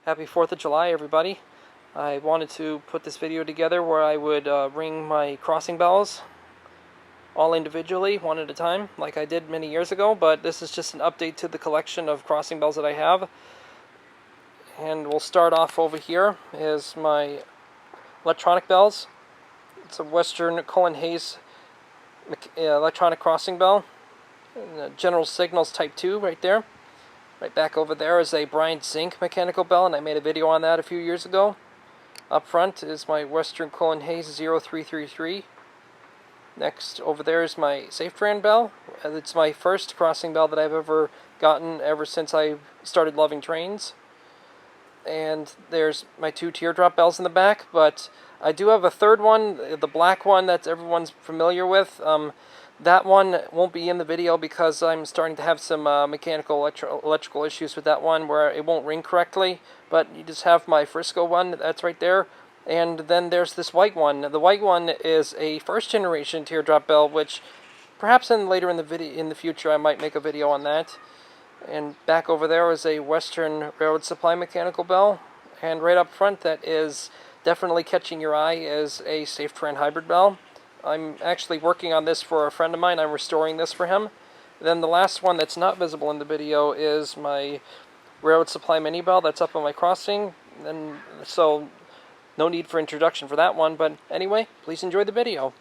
Happy 4th of July, everybody. I wanted to put this video together where I would ring my crossing bells all individually, one at a time, like I did many years ago, but this is just an update to the collection of crossing bells that I have. And we'll start off over here is my electronic bells. It's a Western Cullen Hayes electronic crossing bell. And General Signals Type 2 right there. Right back over there is a Bryant Zink mechanical bell, and I made a video on that a few years ago. Up front is my Western Cullen Hayes 0333. Next over there is my Safetran bell. It's my first crossing bell that I've ever gotten ever since I started loving trains. And there's my two teardrop bells in the back, but I do have a third one, the black one that everyone's familiar with. That one won't be in the video because I'm starting to have some mechanical electrical issues with that one where it won't ring correctly. But you just have my Frisco one, that's right there. And then there's this white one. The white one is a first generation teardrop bell, which perhaps later in the future I might make a video on that. And back over there is a Western Railroad Supply mechanical bell. And right up front that is definitely catching your eye is a Safetran hybrid bell. I'm actually working on this for a friend of mine. I'm restoring this for him. Then the last one that's not visible in the video is my Railroad Supply mini bell that's up on my crossing. And so no need for introduction for that one. But anyway, please enjoy the video.